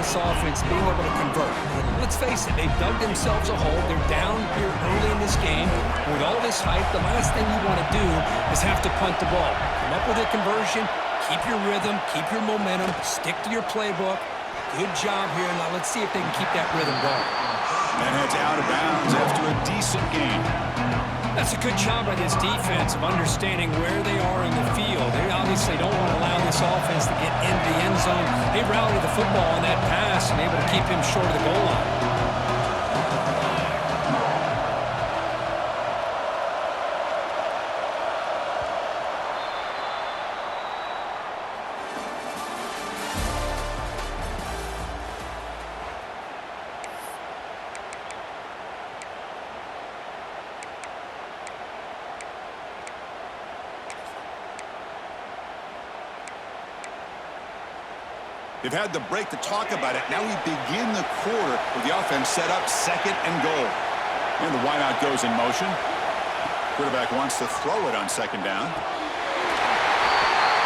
this offense being able to convert. Let's face it, they've dug themselves a hole. They're down here early in this game. With all this hype, the last thing you want to do is have to punt the ball. Come up with a conversion, keep your rhythm, keep your momentum, stick to your playbook. Good job here. Now let's see if they can keep that rhythm going. And heads out of bounds after a decent game. That's a good job by this defense of understanding where they are in the field. They obviously don't want to allow this offense to get into the end zone. They rallied the football on that pass and able to keep him short of the goal line. They've had the break to talk about it. Now we begin the quarter with the offense set up 2nd and goal. And the wideout goes in motion. Quarterback wants to throw it on 2nd down.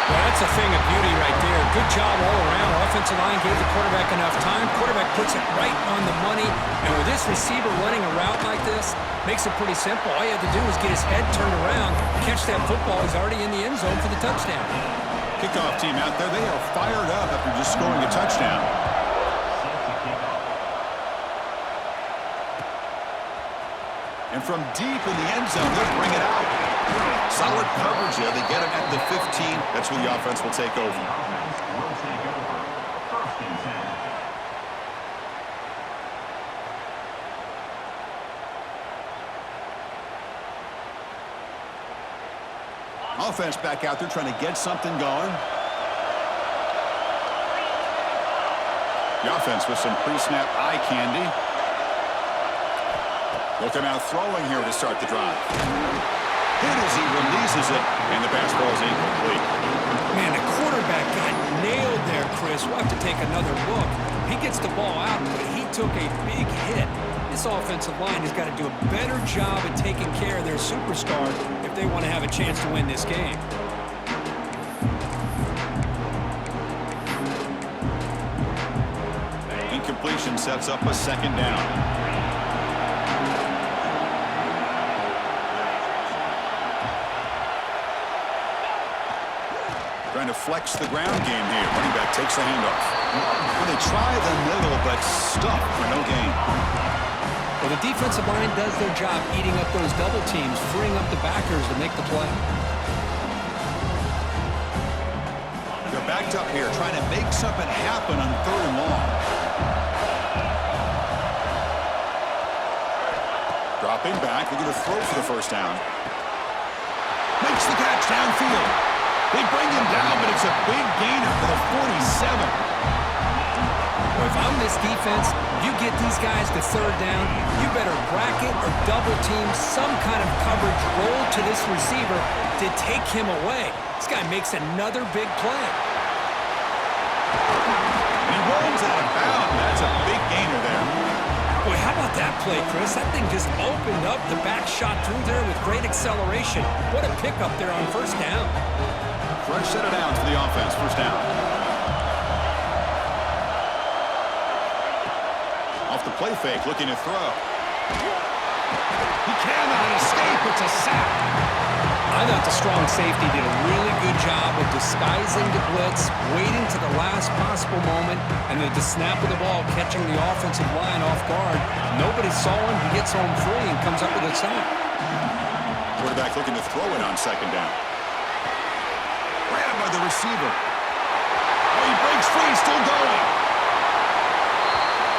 Well, that's a thing of beauty right there. Good job all around. Offensive line gave the quarterback enough time. Quarterback puts it right on the money. And with this receiver running a route like this, makes it pretty simple. All you have to do is get his head turned around, catch that football. He's already in the end zone for the touchdown. Kickoff team out there, they are fired up after just scoring a touchdown. And from deep in the end zone, they'll bring it out. Solid coverage there. They get him at the 15. That's where the offense will take over. Offense back out there trying to get something going. The offense with some pre-snap eye candy. They'll come out throwing here to start the drive. Hit as he releases it, and the pass ball is incomplete. Man, the quarterback got nailed there, Chris. We'll have to take another look. He gets the ball out, but he took a big hit. This offensive line has got to do a better job at taking care of their superstar if they want to have a chance to win this game. Incompletion sets up a 2nd down. Trying to flex the ground game here. Running back takes the handoff. Well, they try the middle, but stuck for no gain. Well, the defensive line does their job eating up those double teams, freeing up the backers to make the play. They're backed up here, trying to make something happen on 3rd and long. Dropping back, they're going to throw for the 1st down. Makes the catch downfield. They bring him down, but it's a big gainer for the 47. Well, if I'm this defense, you get these guys to 3rd down, you better bracket or double team some kind of coverage roll to this receiver to take him away. This guy makes another big play. He rolls out of bounds. That's a big gainer there. Boy, how about that play, Chris? That thing just opened up. The back shot through there with great acceleration. What a pickup there on 1st down. Fresh set of downs for the offense. 1st down. Off the play fake, looking to throw. He cannot escape. It's a sack. I thought the strong safety did a really good job of disguising the blitz, waiting to the last possible moment, and at the snap of the ball, catching the offensive line off guard. Nobody saw him. He gets home free and comes up with a sack. Quarterback looking to throw it on 2nd down. Grabbed by the receiver. Oh, he breaks free, still going.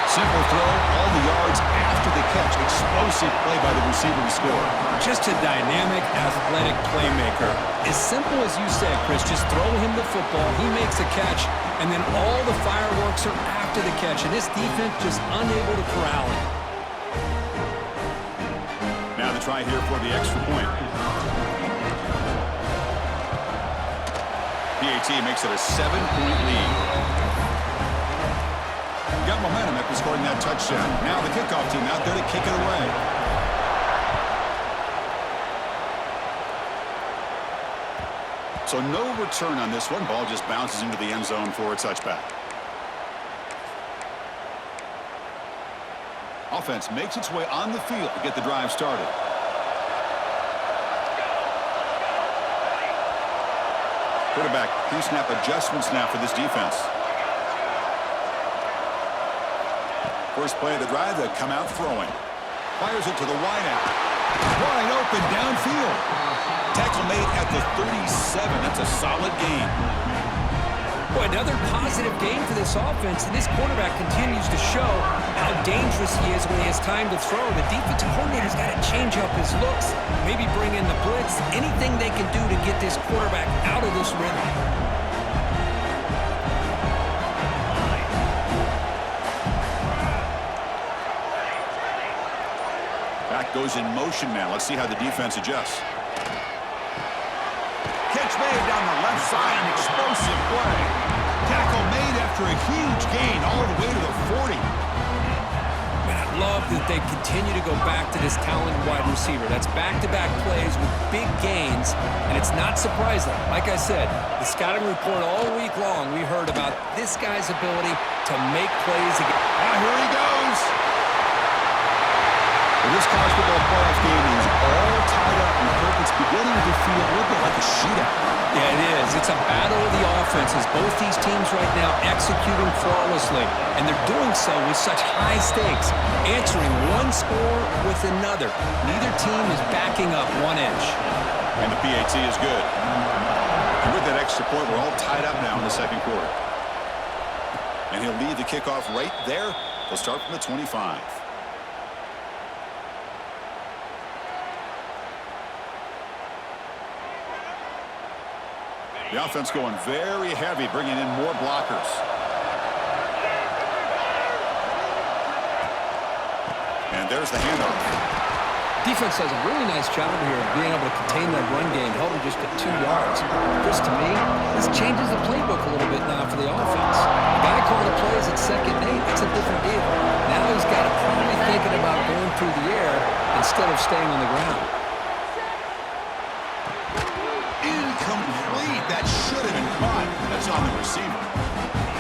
Simple throw, all the yards after the catch. Explosive play by the receiver to score. Just a dynamic, athletic playmaker. As simple as you said, Chris, just throw him the football, he makes a catch, and then all the fireworks are after the catch, and this defense just unable to corral him. Now the try here for the extra point. PAT makes it a 7-point lead. Got momentum after scoring that touchdown. Now the kickoff team out there to kick it away. So no return on this one. Ball just bounces into the end zone for a touchback. Offense makes its way on the field to get the drive started. Quarterback pre-snap adjustments now for this defense. First play of the drive, they come out throwing. Fires it to the wideout. Wide open downfield. Tackle made at the 37. That's a solid gain. Boy, another positive game for this offense, and this quarterback continues to show how dangerous he is when he has time to throw. The defensive coordinator's got to change up his looks, maybe bring in the blitz, anything they can do to get this quarterback out of this rhythm. Back goes in motion now. Let's see how the defense adjusts. Catch made down the left side, an explosive play. Tackle made after a huge gain all the way to the 40. Man, I love that they continue to go back to this talented wide receiver. That's back-to-back plays with big gains, and it's not surprising. Like I said, the scouting report all week long, we heard about this guy's ability to make plays again. Here he goes. Well, this college football playoff game is all tied up, and it's beginning to feel a little bit like a shootout. Yeah, it is. It's a battle of the offenses. Both these teams right now executing flawlessly, and they're doing so with such high stakes, answering one score with another. Neither team is backing up one inch. And the PAT is good. And with that extra point, we're all tied up now in the second quarter. And he'll lead the kickoff right there. They'll start from the 25. The offense going very heavy, bringing in more blockers. And there's the handoff. Defense does a really nice job here of being able to contain that run game, held him just at 2 yards. Chris, to me, this changes the playbook a little bit now for the offense. The guy calling the plays at 2nd and 8, that's a different deal. Now he's got to probably thinking about going through the air instead of staying on the ground. Incomplete. That should have been caught. That's on the receiver.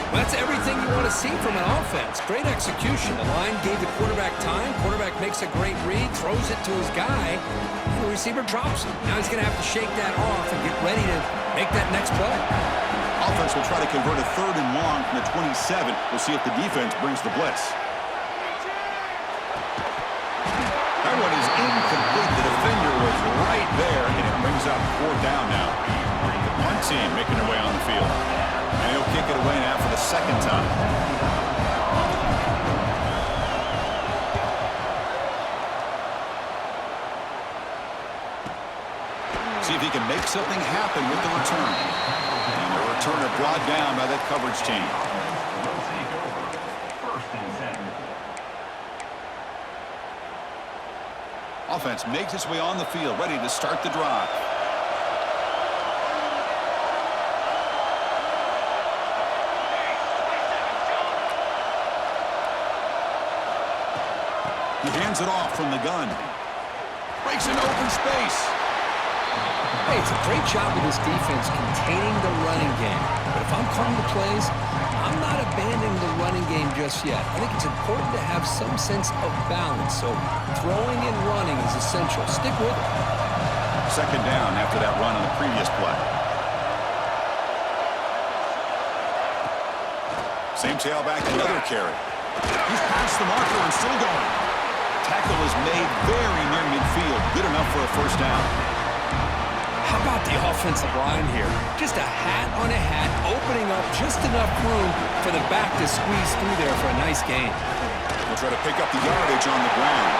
Well, that's everything you want to see from an offense. Great execution. The line gave the quarterback time. Quarterback makes a great read, throws it to his guy, and the receiver drops it. Now he's going to have to shake that off and get ready to make that next play. Offense will try to convert a 3rd and long from the 27. We'll see if the defense brings the blitz. That one is incomplete. The defender was right there, and it brings up 4th down now. The punt team making their way on the field. And he'll kick it away now for the 2nd time. See if he can make something happen with the return. And the returner brought down by that coverage team. Offense makes its way on the field, ready to start the drive. He hands it off from the gun. Breaks an open space. Hey, it's a great job of this defense containing the running game. But if I'm calling the plays, I'm not abandoning the running game just yet. I think it's important to have some sense of balance. So throwing and running is essential. Stick with it. 2nd down after that run on the previous play. Same tailback, another carry. He's past the marker and still going. Tackle is made very near midfield. Good enough for a 1st down. How about the offensive line here? Just a hat on a hat, opening up just enough room for the back to squeeze through there for a nice gain. They'll try to pick up the yardage on the ground.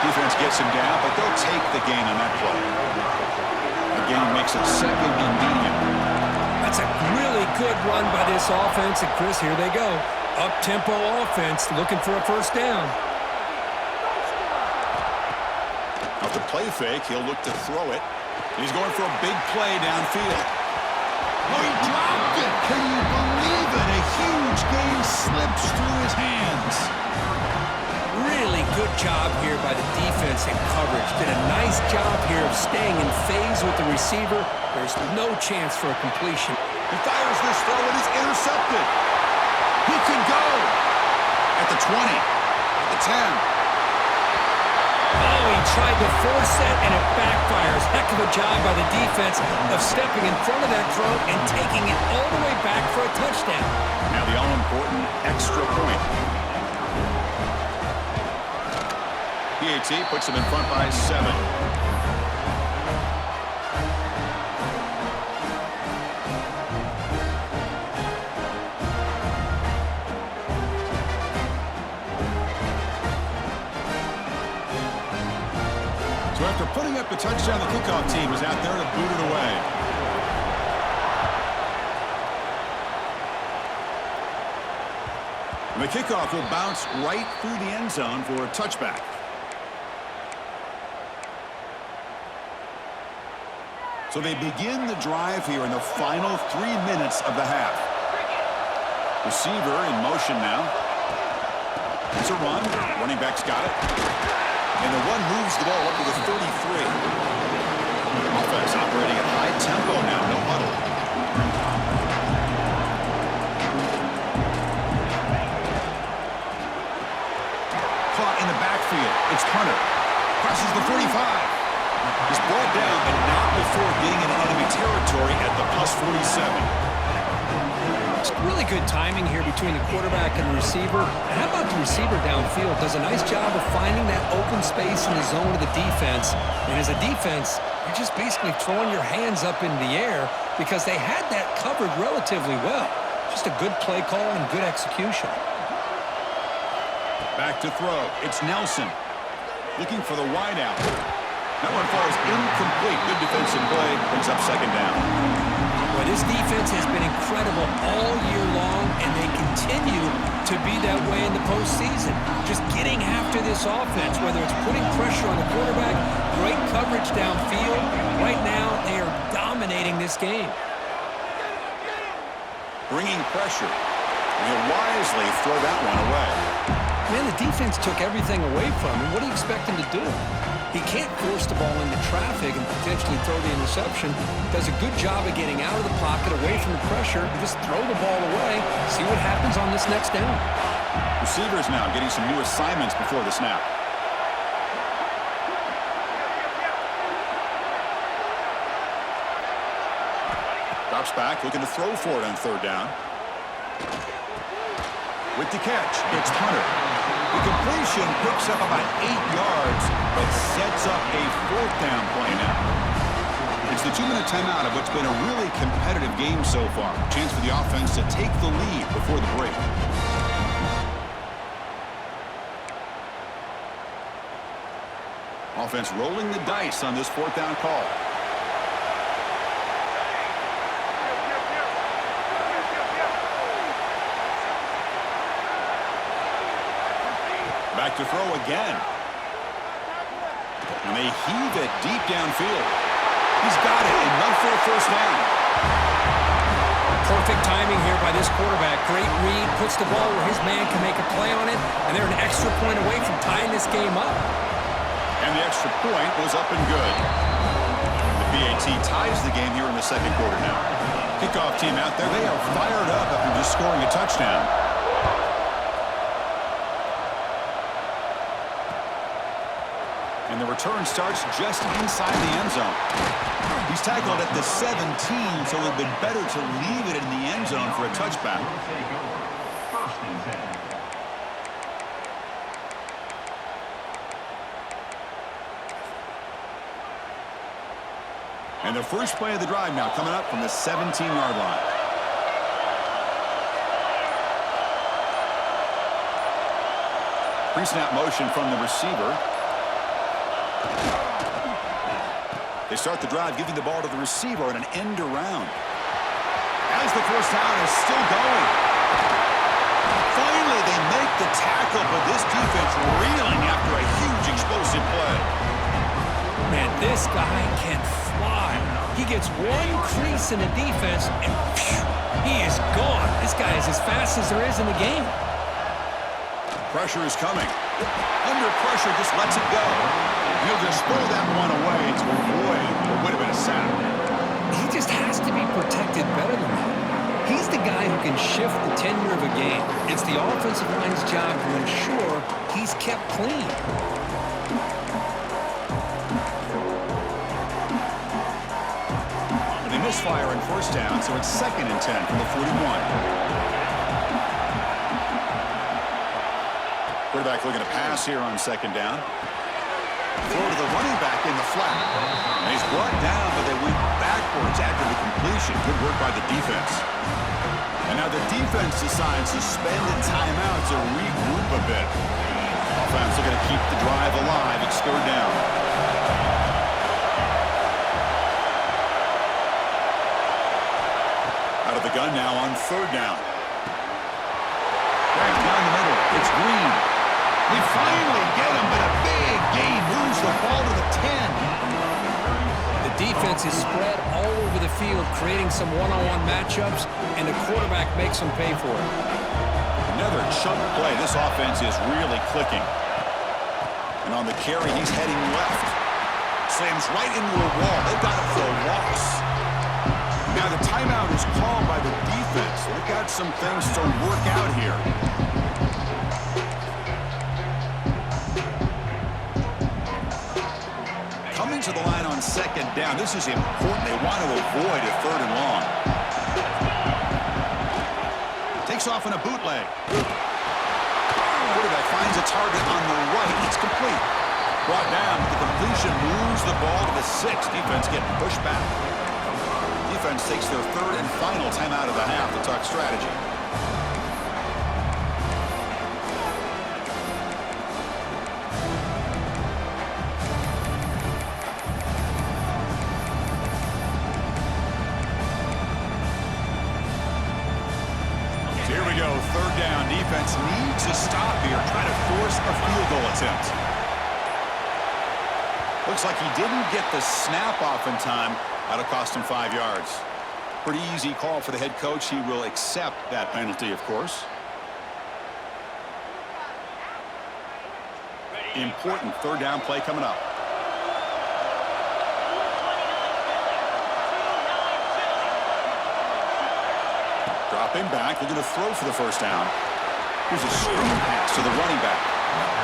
Defense gets him down, but they'll take the gain on that play. The gain makes it 2nd and medium. That's a really good run by this offense. And Chris, here they go. Up-tempo offense looking for a 1st down. Off the play fake, he'll look to throw it. He's going for a big play downfield. Oh, he dropped it! Can you believe it? A huge gain slips through his hands. Really good job here by the defense in coverage. Did a nice job here of staying in phase with the receiver. There's no chance for a completion. He fires this throw and it's intercepted. He can go. At the 20, at the 10. Oh, he tried to force it, and it backfires. Heck of a job by the defense of stepping in front of that throw and taking it all the way back for a touchdown. Now the all-important extra point. PAT puts them in front by 7. So after putting up the touchdown, the kickoff team is out there to boot it away. And the kickoff will bounce right through the end zone for a touchback. So they begin the drive here in the final 3 minutes of the half. Receiver in motion now. It's a run. Running back's got it. And the run moves the ball up to the 33. Offense operating at high tempo now. No huddle. Caught in the backfield. It's Hunter. Crosses the 45. He's brought down, but not before getting into enemy territory at the plus 47. It's really good timing here between the quarterback and the receiver. And how about the receiver downfield? Does a nice job of finding that open space in the zone of the defense. And as a defense, you're just basically throwing your hands up in the air because they had that covered relatively well. Just a good play call and good execution. Back to throw. It's Nelson looking for the wideout. That one falls incomplete. Good defensive play. Brings up second down. Well, this defense has been incredible all year long, and they continue to be that way in the postseason. Just getting after this offense, whether it's putting pressure on the quarterback, great coverage downfield. Right now, they are dominating this game. Bringing pressure. And he'll wisely throw that one away. Man, the defense took everything away from him. What do you expect him to do? He can't force the ball into traffic and potentially throw the interception. Does a good job of getting out of the pocket, away from the pressure, just throw the ball away, see what happens on this next down. Receivers now getting some new assignments before the snap. Drops back, looking to throw for it on third down. With the catch, it's Hunter. The completion picks up about 8 yards, but sets up a fourth down play now. It's the 2-minute timeout of what's been a really competitive game so far. Chance for the offense to take the lead before the break. Offense rolling the dice on this fourth down call. Back to throw again. And they heave it deep downfield. He's got it, enough for a first down. Perfect timing here by this quarterback. Great read, puts the ball where his man can make a play on it, and they're an extra point away from tying this game up. And the extra point was up and good. The PAT ties the game here in the second quarter now. Kickoff team out there, they are fired up after just scoring a touchdown. And the return starts just inside the end zone. He's tackled at the 17, so it would have been better to leave it in the end zone for a touchback. And the first play of the drive now coming up from the 17-yard line. Pre-snap motion from the receiver. They start the drive giving the ball to the receiver and an end around. As the first down is still going. Finally, they make the tackle, but this defense reeling after a huge explosive play. Man, this guy can fly. He gets one crease in the defense, and phew, he is gone. This guy is as fast as there is in the game. Pressure is coming. Under pressure, just lets it go. He'll just throw that one away to avoid what would have been a sack. He just has to be protected better than that. He's the guy who can shift the tenure of a game. It's the offensive line's job to ensure he's kept clean. misfire on first down, so it's 2nd and 10 from the 41. Quarterback looking to pass here on 2nd down. Throw to the running back in the flat. And he's brought down, but they went backwards after the completion. Good work by the defense. And now the defense decides to spend a timeout to regroup a bit. Offense looking to keep the drive alive. It's 3rd down. Out of the gun now on 3rd down. Right down the middle. It's Green. They finally get him, but a big gain moves the ball to the 10. The defense is spread all over the field, creating some one-on-one matchups, and the quarterback makes them pay for it. Another chunk play. This offense is really clicking. And on the carry, he's heading left. Slams right into a wall. They've got it for a loss. Now the timeout is called by the defense. They've got some things to work out here. Coming to the line on 2nd down. This is important. They want to avoid a 3rd and long. Takes off in a bootleg. Quarterback finds a target on the right. It's complete. Brought down. The completion moves the ball to the 6. Defense getting pushed back. Defense takes their 3rd and final timeout of the half to talk strategy. Here we go, 3rd down. Defense needs a stop here, trying to force a field goal attempt. Looks like he didn't get the snap off in time. That'll cost him 5 yards. Pretty easy call for the head coach. He will accept that penalty, of course. Important 3rd down play coming up. Dropping back, looking to throw for the 1st down. Here's a screen pass to the running back.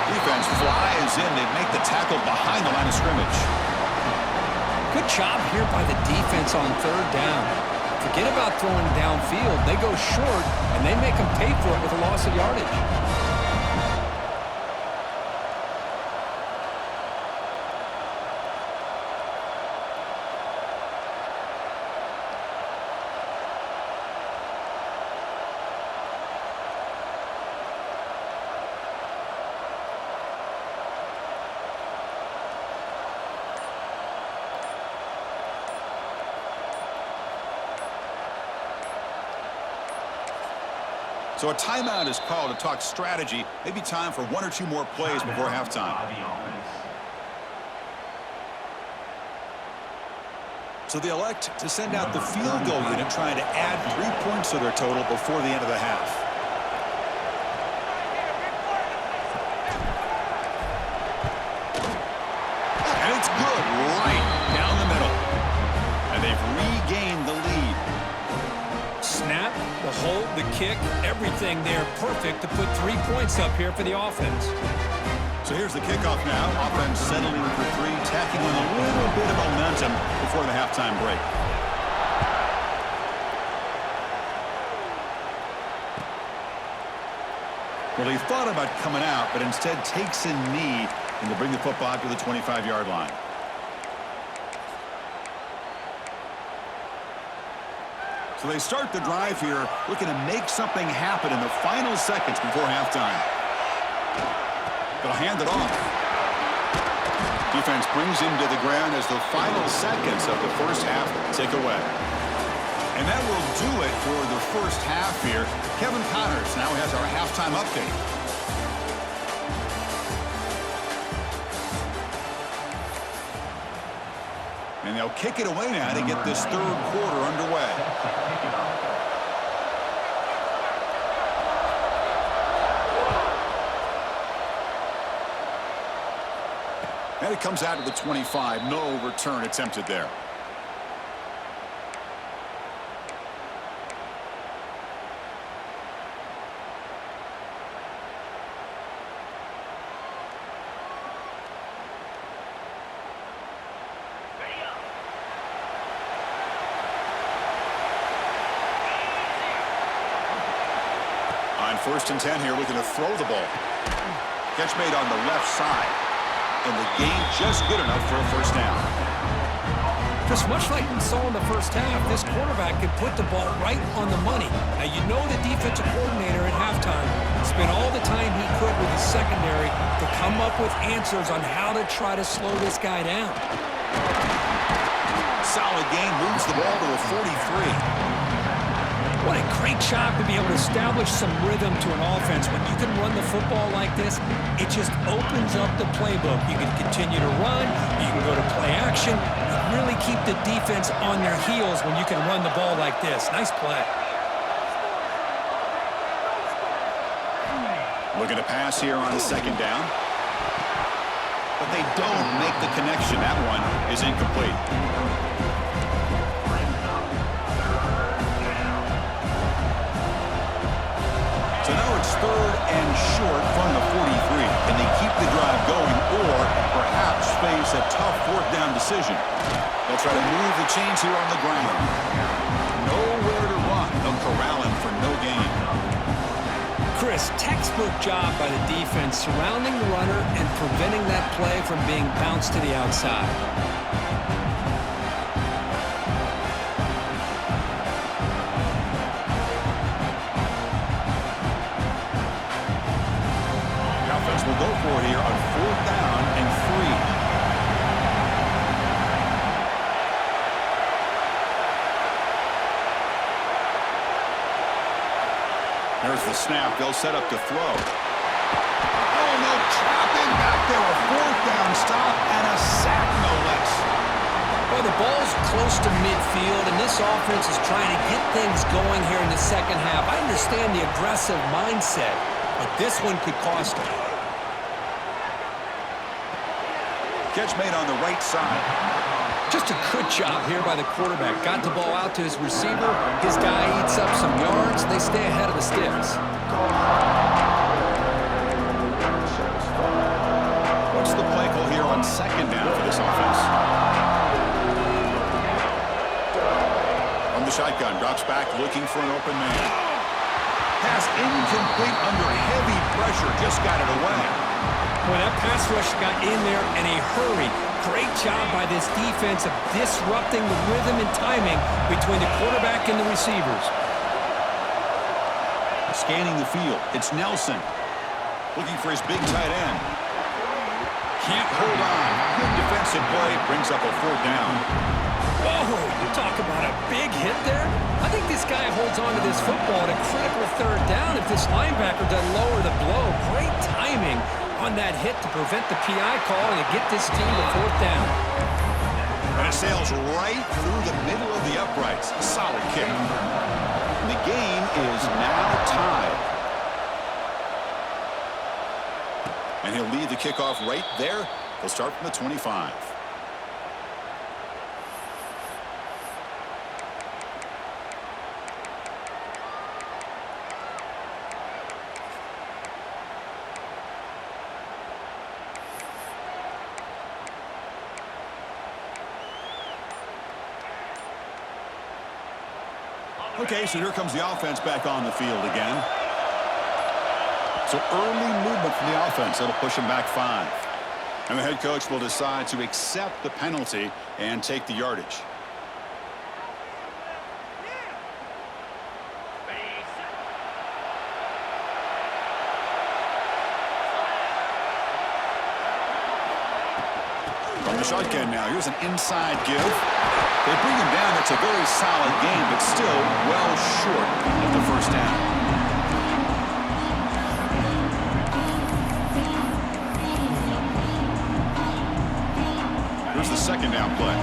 Defense flies in. They make the tackle behind the line of scrimmage. Good job here by the defense on 3rd down. Forget about throwing downfield. They go short, and they make them pay for it with a loss of yardage. So a timeout is called to talk strategy. Maybe time for 1 or 2 more plays before halftime. So they elect to send out the field goal unit, trying to add 3 points to their total before the end of the half. And it's good, right down the middle. And they've regained the lead. Snap, the hold, the kick, everything there perfect to put 3 points up here for the offense. So here's the kickoff now. Offense settling for 3, tacking on a little bit of momentum before the halftime break. Well, he thought about coming out, but instead takes a knee and to bring the football to the 25-yard line. So they start the drive here, looking to make something happen in the final seconds before halftime. They'll hand it off. Defense brings him to the ground as the final seconds of the first half tick away. And that will do it for the first half here. Kevin Connors now has our halftime update. And they'll kick it away now to get this 3rd quarter underway. And it comes out to the 25. No return attempted there. First and 10 here, looking to throw the ball. Catch made on the left side. And the gain just good enough for a first down. Just much like we saw in the first half, this quarterback can put the ball right on the money. Now, you know the defensive coordinator at halftime spent all the time he could with his secondary to come up with answers on how to try to slow this guy down. Solid gain, moves the ball to a 43. What a great job to be able to establish some rhythm to an offense. When you can run the football like this, it just opens up the playbook. You can continue to run. You can go to play action. You really keep the defense on their heels when you can run the ball like this. Nice play. Looking to pass here on second down. But they don't make the connection. That one is incomplete. So now it's third and short from the 43. Can they keep the drive going or perhaps face a tough fourth down decision? They'll try to move the chains here on the ground. Nowhere to run. They'll corral him for no gain. Chris, textbook job by the defense surrounding the runner and preventing that play from being bounced to the outside. Will go for here on fourth down and 3. There's the snap. They'll set up to throw. Oh, no, trapping back there. A fourth down stop and a sack, no less. Well, the ball's close to midfield, and this offense is trying to get things going here in the second half. I understand the aggressive mindset, but this one could cost them. Catch made on the right side. Just a good job here by the quarterback. Got the ball out to his receiver. His guy eats up some yards. They stay ahead of the sticks. What's the play call here on second down for this offense? From the shotgun, drops back looking for an open man. Pass incomplete under heavy pressure. Just got it away. Well, that pass rush got in there in a hurry. Great job by this defense of disrupting the rhythm and timing between the quarterback and the receivers. Scanning the field, it's Nelson. Looking for his big tight end. Can't hold on. Good defensive play. Brings up a fourth down. Whoa, you talk about a big hit there. I think this guy holds on to this football at a critical third down if this linebacker doesn't lower the blow. Great timing on that hit to prevent the PI call and to get this team to fourth down. And it sails right through the middle of the uprights. Solid kick. And the game is now tied. And he'll lead the kickoff right there. He'll start from the 25. Okay, so here comes the offense back on the field again. So early movement from the offense. That'll push him back 5. And the head coach will decide to accept the penalty and take the yardage. From the shotgun now, here's an inside give. They bring him down. It's a very solid game, but still well short of the first down. Here's the second down play.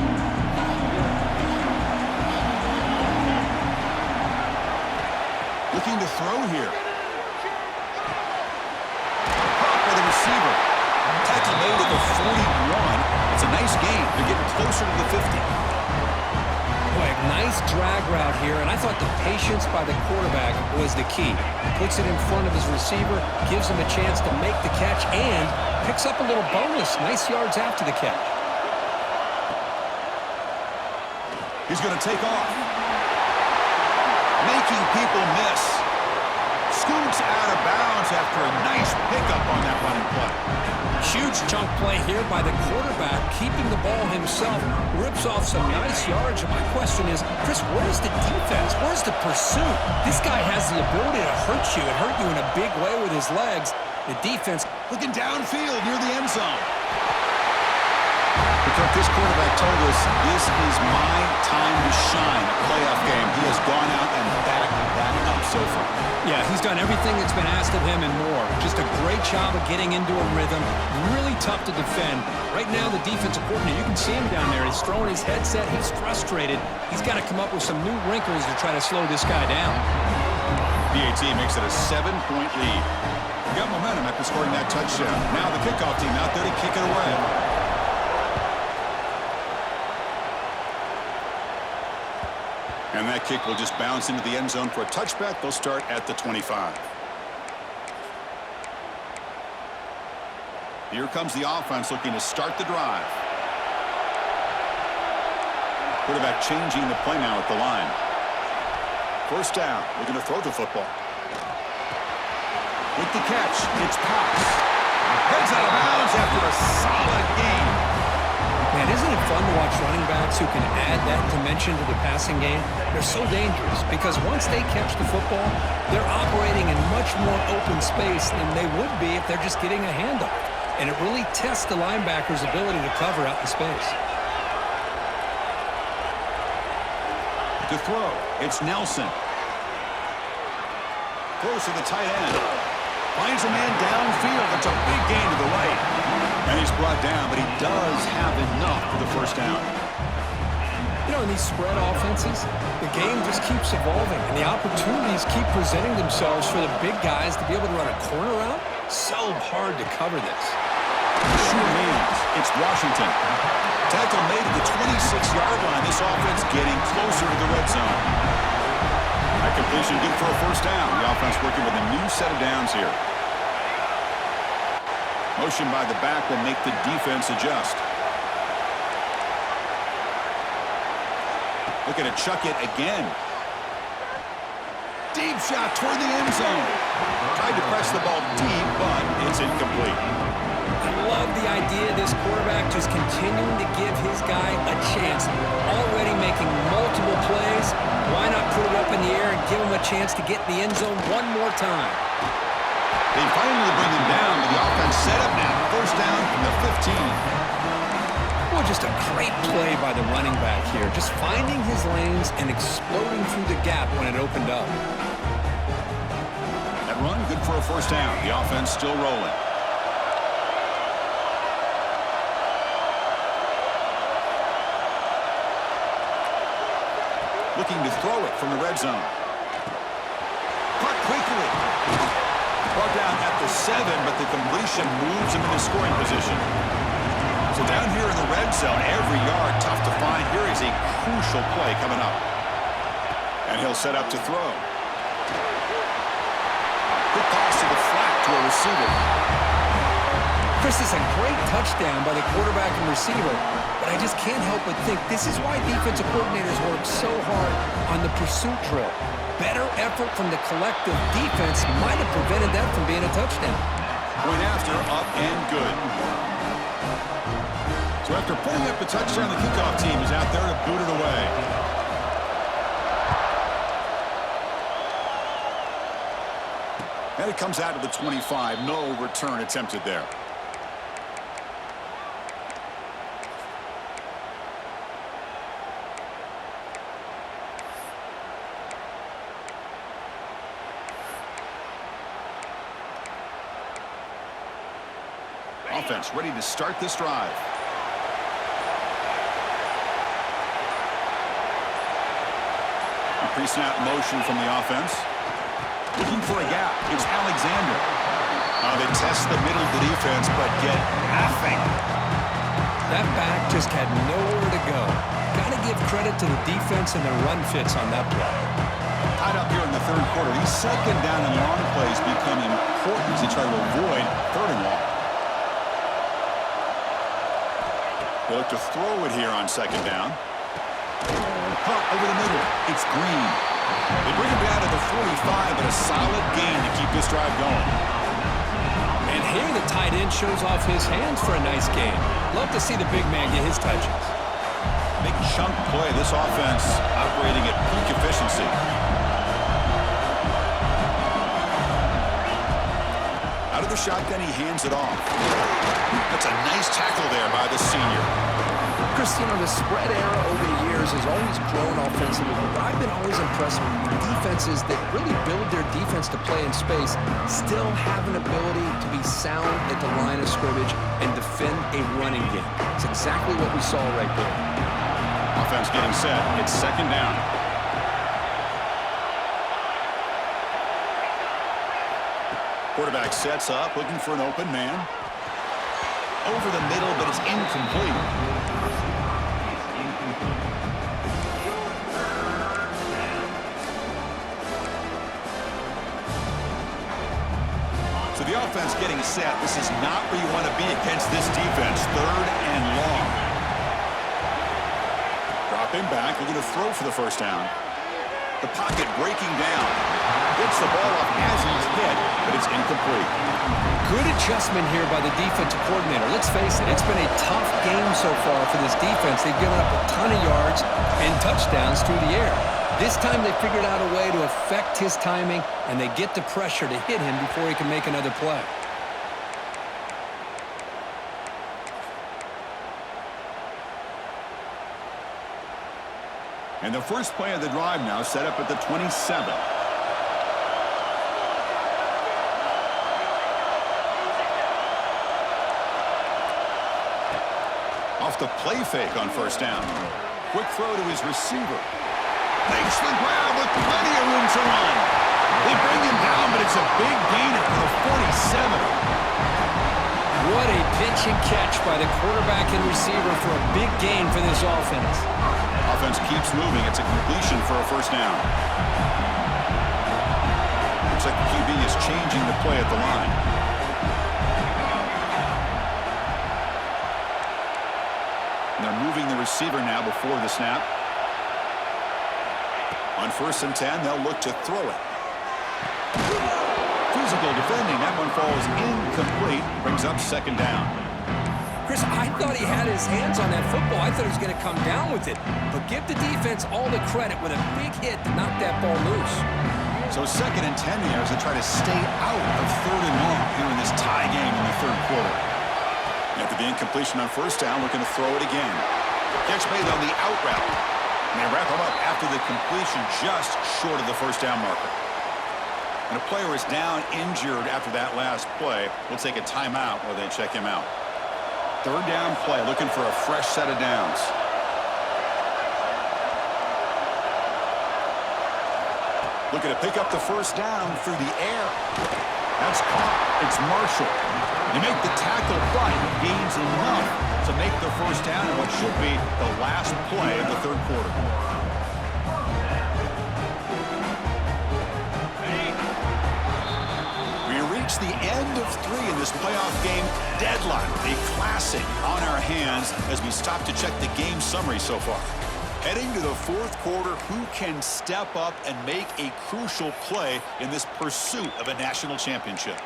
Looking to throw here. Caught by the receiver. Tackle made at the 41. It's a nice game. They're getting closer to the 50. Boy, nice drag route here, and I thought the patience by the quarterback was the key. Puts it in front of his receiver, gives him a chance to make the catch, and picks up a little bonus. Nice yards after the catch. He's going to take off. Making people miss. scoots out of bounds after a nice pickup on that running play. Huge chunk play here by the quarterback, keeping the ball himself, rips off some nice yards. My question is, Chris, where's the defense? Where's the pursuit? This guy has the ability to hurt you and hurt you in a big way with his legs. The defense looking downfield near the end zone. Because this quarterback told us this is my time to shine. A playoff game. He has gone out and backed that up so far. Yeah, he's done everything that's been asked of him and more. Just a great job of getting into a rhythm. Really tough to defend. Right now, the defensive coordinator, you can see him down there. He's throwing his headset. He's frustrated. He's got to come up with some new wrinkles to try to slow this guy down. BAT makes it a 7-point lead. We got momentum after scoring that touchdown. Now the kickoff team out there to kick it away. And that kick will just bounce into the end zone for a touchback. They'll start at the 25. Here comes the offense looking to start the drive. Quarterback changing the play now at the line. First down, looking to throw the football. With the catch, it's Pass. Heads out of bounds after a solid game. Man, isn't it fun to watch running backs who can add that dimension to the passing game? They're so dangerous because once they catch the football, they're operating in much more open space than they would be if they're just getting a handoff. And it really tests the linebacker's ability to cover out in space. To throw, it's Nelson. Close to the tight end. Finds a man downfield. That's a big gain to the right. And he's brought down, but he does have enough for the first down. You know, in these spread offenses, the game just keeps evolving, and the opportunities keep presenting themselves for the big guys to be able to run a corner out. So hard to cover this. Sure means it's Washington. Tackle made to the 26-yard line. This offense getting closer to the red zone. That completion good for a first down. The offense working with a new set of downs here. Motion by the back will make the defense adjust. Looking to chuck it again. Deep shot toward the end zone. Tried to press the ball deep, but it's incomplete. I love the idea of this quarterback just continuing to give his guy a chance. Already making multiple plays. Why not put it up in the air and give him a chance to get in the end zone one more time? They finally bring him down, but the offense set up now. First down from the 15. Well, just a great play by the running back here. Just finding his lanes and exploding through the gap when it opened up. That run, good for a first down. The offense still rolling. Looking to throw it from the red zone. Caught quickly. Brought down at the 7, but the completion moves him into scoring position. So down here in the red zone, every yard tough to find. Here is a crucial play coming up. And he'll set up to throw. Good pass to the flat to a receiver. Chris, is a great touchdown by the quarterback and receiver, but I just can't help but think this is why defensive coordinators work so hard on the pursuit drill. Better effort from the collective defense might have prevented that from being a touchdown. Point after, up and good. So after pulling up the touchdown, the kickoff team is out there to boot it away. And it comes out to the 25. No return attempted there. Offense ready to start this drive. A pre-snap motion from the offense. Looking for a gap. It's Alexander. They test the middle of the defense, but get nothing. That back just had nowhere to go. Got to give credit to the defense and their run fits on that play. Tied up here in the third quarter. These second down and long plays become important as they try to avoid third and long. They look to throw it here on second down. Pump over the middle. It's Green. They bring him down to the 45, but a solid gain to keep this drive going. And here the tight end shows off his hands for a nice gain. Love to see the big man get his touches. Big chunk play. This offense operating at peak efficiency. Out of the shotgun, he hands it off. That's a nice tackle there by the senior. Chris, you know, the spread era over the years has always grown offensively, but I've been always impressed with defenses that really build their defense to play in space, still have an ability to be sound at the line of scrimmage and defend a running game. It's exactly what we saw right there. Offense getting set. It's second down. Quarterback sets up, looking for an open man. Over the middle, but it's incomplete. So the offense getting set. This is not where you want to be against this defense. Third and long. Dropping back, looking to throw for the first down. The pocket breaking down. Gets the ball off as he's hit, but it's incomplete. Good adjustment here by the defensive coordinator. Let's face it, it's been a tough game so far for this defense. They've given up a ton of yards and touchdowns through the air. This time they figured out a way to affect his timing, and they get the pressure to hit him before he can make another play. And the first play of the drive now set up at the 27. Off the play fake on first down. Quick throw to his receiver. Makes the grab with plenty of room to run. They bring him down, but it's a big gainer for the 47. What a pitch and catch by the quarterback and receiver for a big gain for this offense. Offense keeps moving. It's a completion for a first down. Looks like the QB is changing the play at the line. And they're moving the receiver now before the snap. On 1st and 10, they'll look to throw it. Physical defending. That one falls incomplete. Brings up second down. Chris, I thought he had his hands on that football. I thought he was going to come down with it. But give the defense all the credit with a big hit to knock that ball loose. So 2nd and 10 here as they try to stay out of 3rd and long here in this tie game in the 3rd quarter. After the incompletion on first down, looking to throw it again. Catch made on the out route. And they wrap him up after the completion just short of the first down marker. And a player is down injured after that last play. We'll take a timeout while they check him out. 3rd down play, looking for a fresh set of downs. Looking to pick up the first down through the air. That's caught. It's Marshall. They make the tackle, but he gains enough to make the first down in what should be the last play of the 3rd quarter. Reach the end of 3 in this playoff game. Deadline, a classic on our hands as we stop to check the game summary so far. Heading to the 4th quarter, who can step up and make a crucial play in this pursuit of a national championship?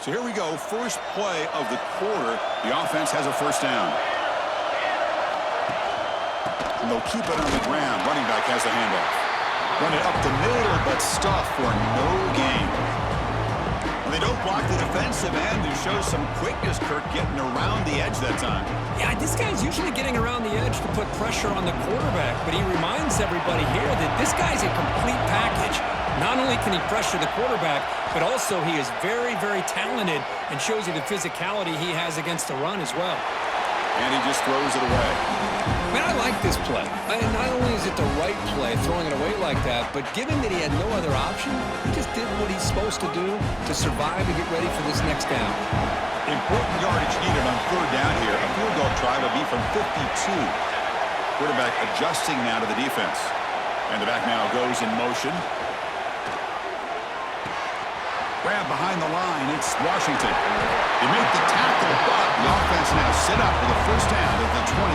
So here we go, first play of the quarter. The offense has a first down. And they'll keep it on the ground. Running back has the handoff. Run it up the middle, but stuffed for no gain. And they don't block the defensive end, who shows some quickness, Kirk, getting around the edge that time. Yeah, this guy's usually getting around the edge to put pressure on the quarterback, but he reminds everybody here that this guy's a complete package. Not only can he pressure the quarterback, but also he is very, very talented and shows you the physicality he has against the run as well. And he just throws it away. Man, I like this play. Not only is it the right play, throwing it away like that, but given that he had no other option, he just did what he's supposed to do to survive and get ready for this next down. Important yardage needed on 3rd down here. A field goal try will be from 52. Quarterback adjusting now to the defense. And the back now goes in motion. grab behind the line. It's Washington. They make the tackle, but the offense now set up with a first down at the 21.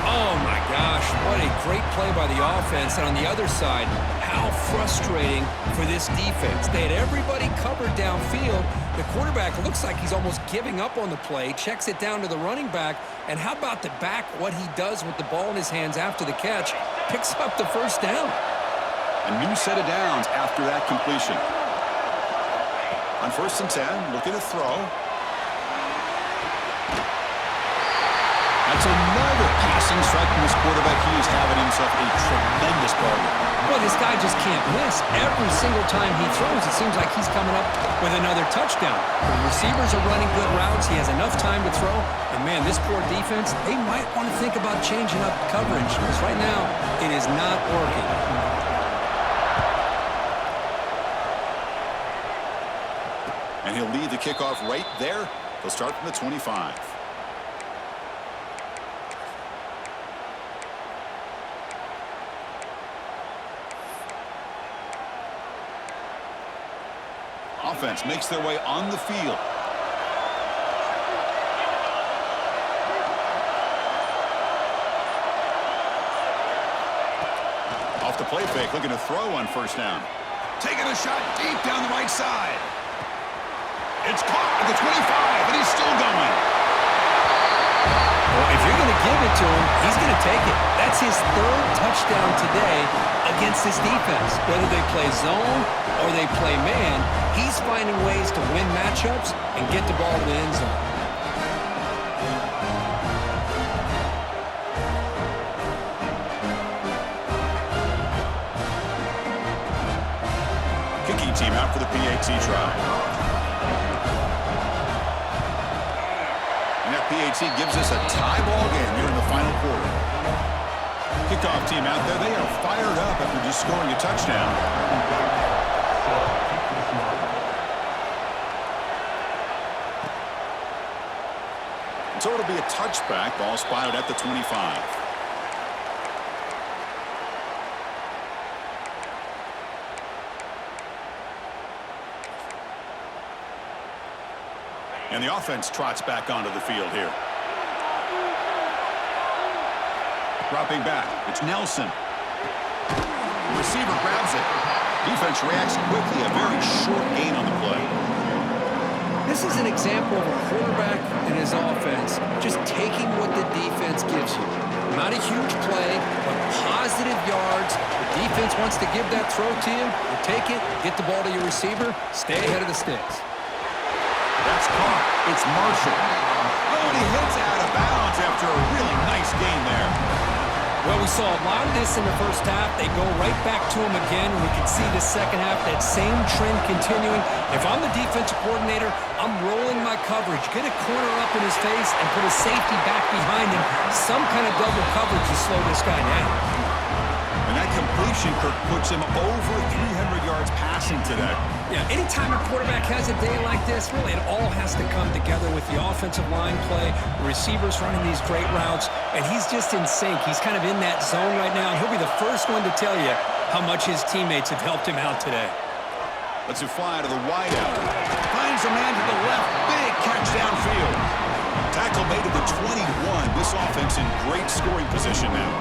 Oh, my gosh. What a great play by the offense. And on the other side, how frustrating for this defense. They had everybody covered downfield. The quarterback looks like he's almost giving up on the play, checks it down to the running back. And how about the back, what he does with the ball in his hands after the catch, picks up the first down. A new set of downs after that completion. On 1st and 10, looking to throw. That's another passing strike from this quarterback. He is having himself a tremendous bargain. Well, this guy just can't miss. Every single time he throws, it seems like he's coming up with another touchdown. The receivers are running good routes. He has enough time to throw. And, man, this poor defense, they might want to think about changing up coverage because right now it is not working. And he'll lead the kickoff right there. They'll start from the 25. Offense makes their way on the field. Off the play fake, looking to throw on first down. Taking a shot deep down the right side. It's caught at the 25, and he's still going. Well, if you're going to give it to him, he's going to take it. That's his 3rd touchdown today against this defense. Whether they play zone or they play man, he's finding ways to win matchups and get the ball to the end zone. Kicking team out for the PAT try. And that PAT gives us a tie ball game here in the final quarter. Kickoff team out there, they are fired up after just scoring a touchdown. So it'll be a touchback. Ball spotted at the 25. And the offense trots back onto the field here. Dropping back, it's Nelson. The receiver grabs it. Defense reacts quickly. A very short gain on the play. This is an example of a quarterback and his offense just taking what the defense gives you. Not a huge play, but positive yards. The defense wants to give that throw to you. You take it, get the ball to your receiver, stay ahead of the sticks. That's caught. It's Marshall. Oh, and he hits out of bounds after a really nice gain there. Well, we saw a lot of this in the first half. They go right back to him again. We can see the second half, that same trend continuing. If I'm the defensive coordinator, I'm rolling my coverage. Get a corner up in his face and put a safety back behind him. Some kind of double coverage to slow this guy down. And that completion, Kirk, puts him over 300 yards passing today. Yeah, anytime a quarterback has a day like this, really it all has to come together with the offensive line play, the receivers running these great routes, and he's just in sync. He's kind of in that zone right now, and he'll be the first one to tell you how much his teammates have helped him out today. Let's fly to the wideout. Finds a man to the left. Big catch downfield. Tackle made at the 21. This offense in great scoring position now.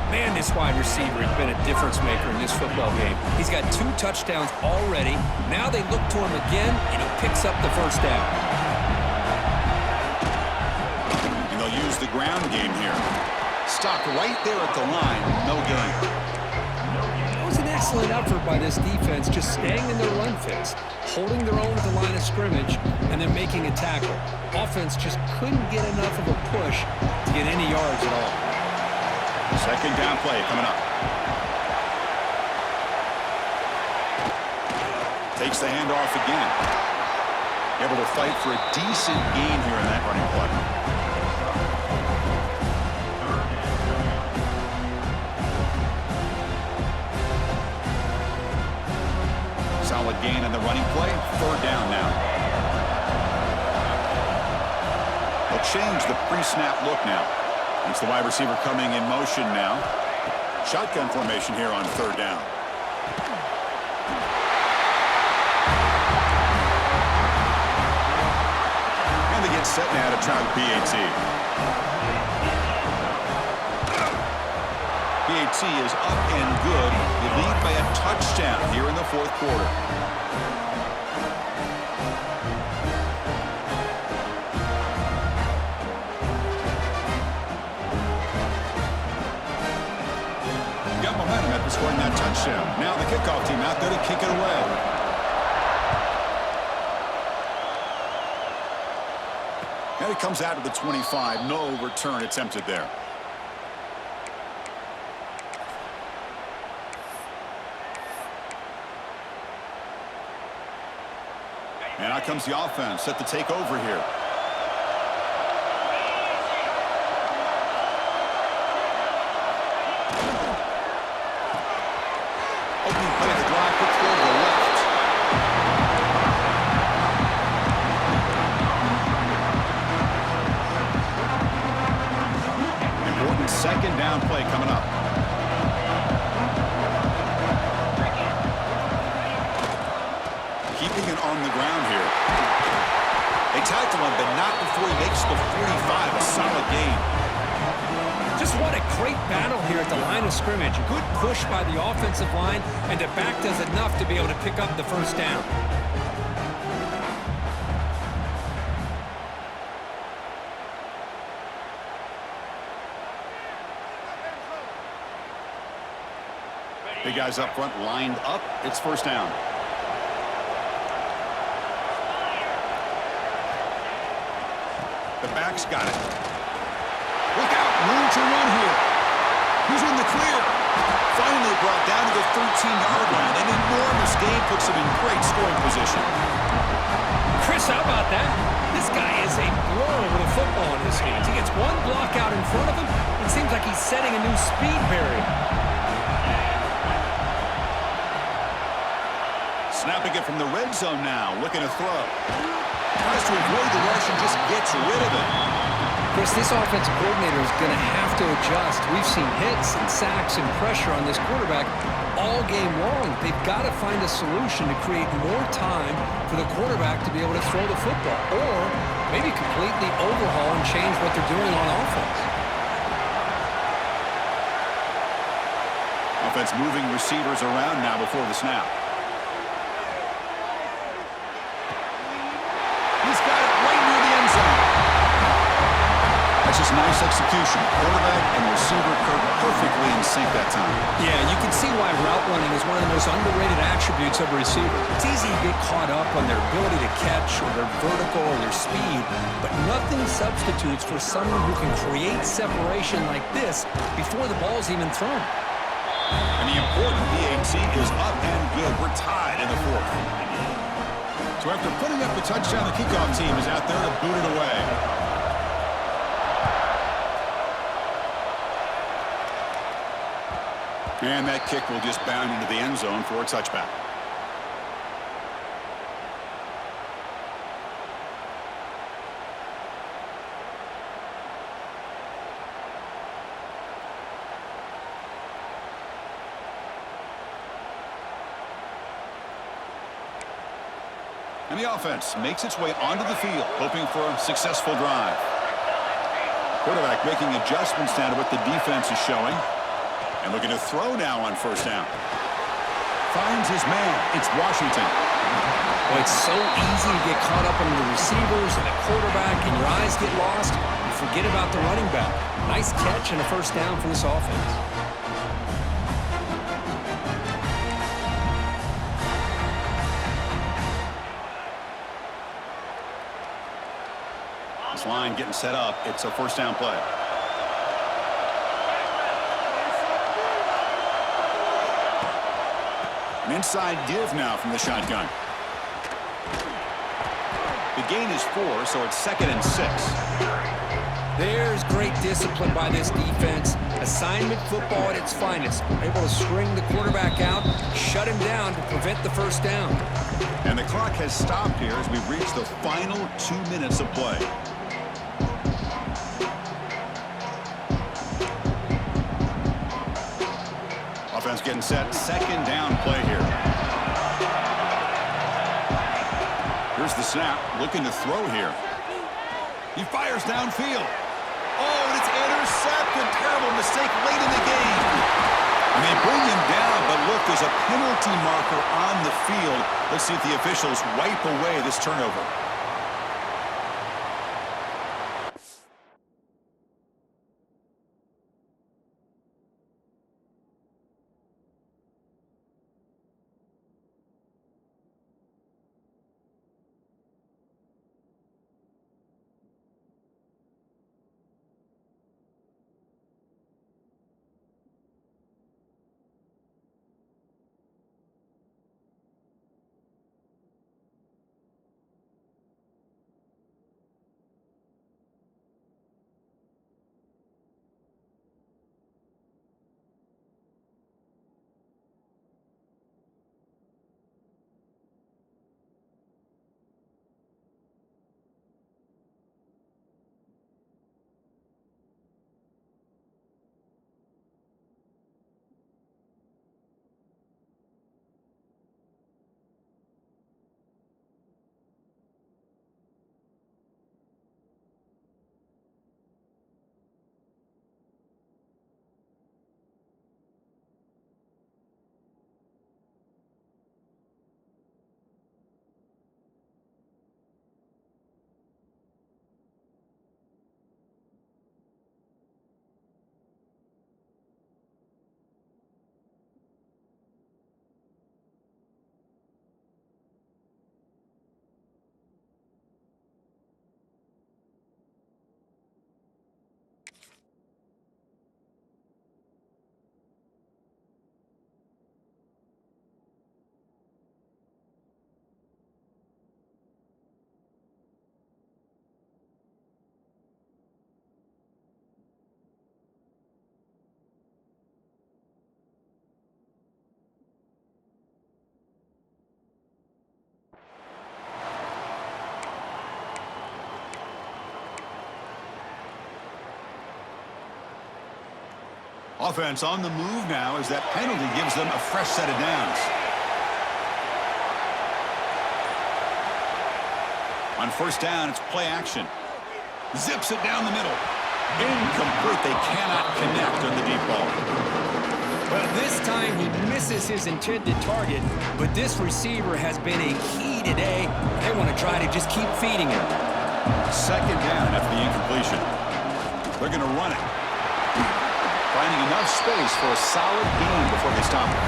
Man, this wide receiver has been a difference maker in this football game. He's got 2 touchdowns already. Now they look to him again, and he picks up the first down. And they'll use the ground game here. Stopped right there at the line. No gain. That was an excellent effort by this defense, just staying in their run fits, holding their own at the line of scrimmage, and then making a tackle. Offense just couldn't get enough of a push to get any yards at all. Second down play coming up. Takes the handoff again. Able to fight for a decent gain here in that running play. Solid gain on the running play. 3rd down now. They'll change the pre-snap look now. It's the wide receiver coming in motion now. Shotgun formation here on 3rd down. Clock set now to try the PAT. PAT is up and good. They lead by a touchdown here in the fourth quarter. Got momentum after scoring that touchdown. Now the kickoff team out there to kick it away. And it comes out of the 25. No return attempted there. And out comes the offense set to take over here. Opening play of the drive, quick throw to the left. Important second down play coming up. Keeping it on the ground here. They tackle him, but not before he makes the 45. A solid gain. Just what a great battle here at the line of scrimmage. Good push by the offensive line, and the back does enough to be able to pick up the first down. Big guys up front lined up. It's first down. The back's got it. Look out, room to run here. Who's in the clear? Finally brought down to the 13-yard line. An enormous gain puts him in great scoring position. Chris, how about that? This guy is a blow with a football in his hands. He gets one block out in front of him. It seems like he's setting a new speed barrier. Snapping it from the red zone now, looking to throw. Tries to avoid the rush and just gets rid of it. Chris, this offensive coordinator is going to have to adjust. We've seen hits and sacks and pressure on this quarterback all game long. They've got to find a solution to create more time for the quarterback to be able to throw the football, or maybe completely overhaul and change what they're doing on offense. Offense moving receivers around now before the snap. He's got it right near the end zone. That's just nice execution. Quarterback and receiver perfectly in sync that time. Yeah, you can see why route running is one of the most underrated attributes of a receiver. It's easy to get caught up on their ability to catch or their vertical or their speed, but nothing substitutes for someone who can create separation like this before the ball's even thrown. And the important PAT is up and good. We're tied in the fourth. So after putting up the touchdown, the kickoff team is out there to boot it away. And that kick will just bound into the end zone for a touchback. And the offense makes its way onto the field, hoping for a successful drive. Quarterback making adjustments now to what the defense is showing. And looking to throw now on first down. Finds his man. It's Washington. Well, it's so easy to get caught up in the receivers and the quarterback, and your eyes get lost. You forget about the running back. Nice catch and a first down for this offense. This line getting set up. It's a first down play. An inside give now from the shotgun. The gain is 4, so it's 2nd and 6. There's great discipline by this defense. Assignment football at its finest. Able to string the quarterback out, shut him down to prevent the first down. And the clock has stopped here as we've reached the final 2 minutes of play. Offense getting set. Second down play here. Here's the snap. Looking to throw here. He fires downfield. Oh, and it's intercepted. Terrible mistake late in the game. And they bring him down, but look, there's a penalty marker on the field. Let's see if the officials wipe away this turnover. Offense on the move now as that penalty gives them a fresh set of downs. On first down, it's play action. Zips it down the middle. Incomplete. They cannot connect on the deep ball. Well, this time he misses his intended target, but this receiver has been a key today. They want to try to just keep feeding him. Second down after the incompletion. They're going to run it. Finding enough space for a solid gain before they stop it.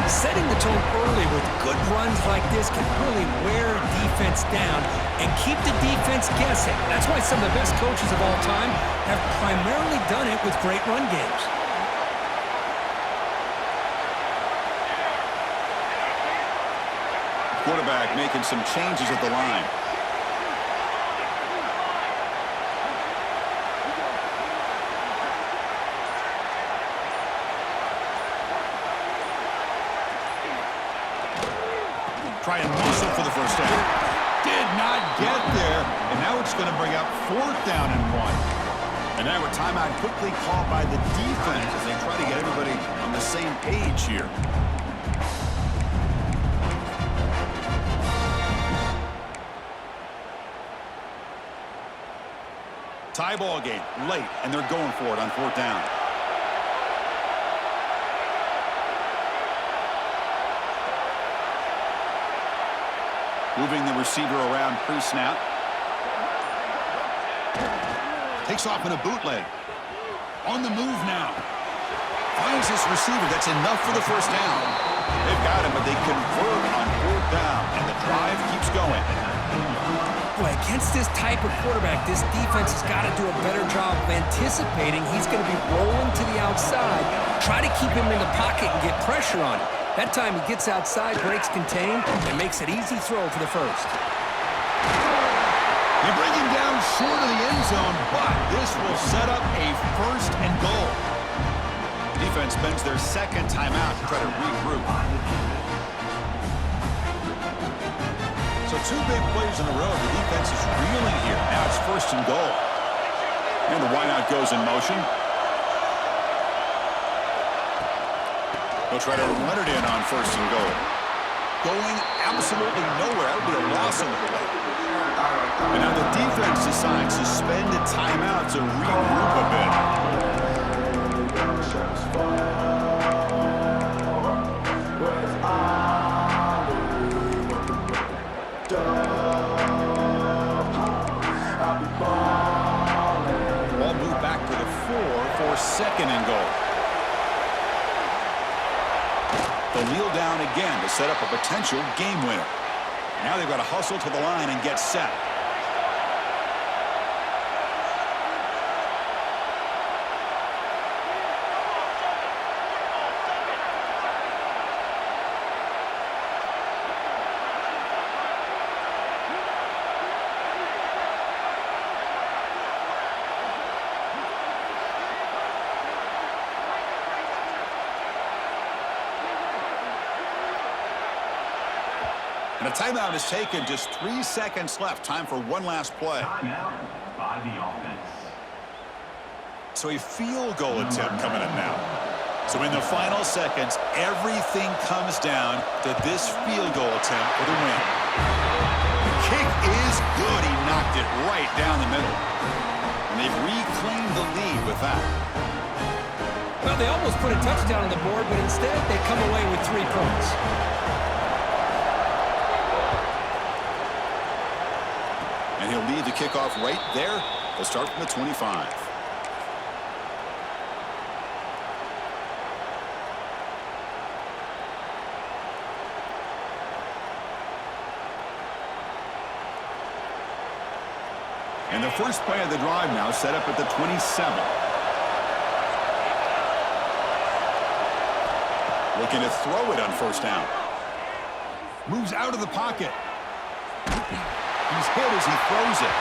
Setting the tone early with good runs like this can really wear defense down and keep the defense guessing. That's why some of the best coaches of all time have primarily done it with great run games. Quarterback making some changes at the line. Try and muscle for the first down. Did not get there, and now it's going to bring up fourth down and 1. And now a timeout quickly called by the defense as they try to get everybody on the same page here. Tie ball game late, and they're going for it on fourth down. Moving the receiver around pre-snap. Takes off in a bootleg. On the move now. Finds his receiver. That's enough for the first down. They've got him, but they convert on fourth down, and the drive keeps going. Boy, against this type of quarterback, this defense has got to do a better job of anticipating he's going to be rolling to the outside. Try to keep him in the pocket and get pressure on him. That time he gets outside, breaks contain, and makes an easy throw for the first. They bring him down short of the end zone, but this will set up a first and goal. Defense spends their second timeout to try to regroup. So two big plays in a row. The defense is reeling here. Now it's first and goal. And the wideout goes in motion. They'll try to run it in on first and goal. Going absolutely nowhere. That would be a loss on the play. And now the defense decides to spend a timeout to regroup a bit. Ball moved back to the 4 for second and goal. They'll kneel down again to set up a potential game winner. Now they've got to hustle to the line and get set. And a timeout is taken. Just 3 seconds left. Time for one last play. Timeout by the offense. So a field goal attempt coming up now. So in the final seconds, everything comes down to this field goal attempt for the win. The kick is good. He knocked it right down the middle. And they've reclaimed the lead with that. Well, they almost put a touchdown on the board, but instead they come away with 3 points. And he'll lead the kickoff right there. They'll start from the 25. And the first play of the drive now set up at the 27. Looking to throw it on first down. Moves out of the pocket. He's hit as he throws it.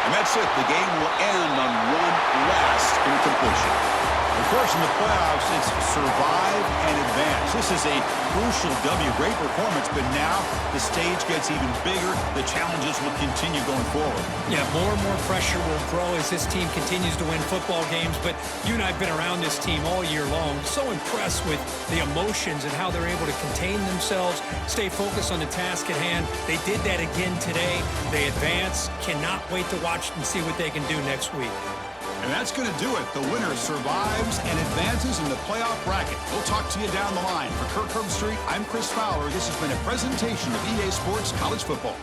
And that's it. The game will end on one last incompletion. Of course, in the playoffs, it's survive and advance. This is a crucial W. Great performance, but now the stage gets even bigger. The challenges will continue going forward. Yeah, more and more pressure will grow as this team continues to win football games. But you and I have been around this team all year long. So impressed with the emotions and how they're able to contain themselves, stay focused on the task at hand. They did that again today. They advance. Cannot wait to watch and see what they can do next week. And that's going to do it. The winner survives and advances in the playoff bracket. We'll talk to you down the line. For Kirk Herbstreit, I'm Chris Fowler. This has been a presentation of EA Sports College Football.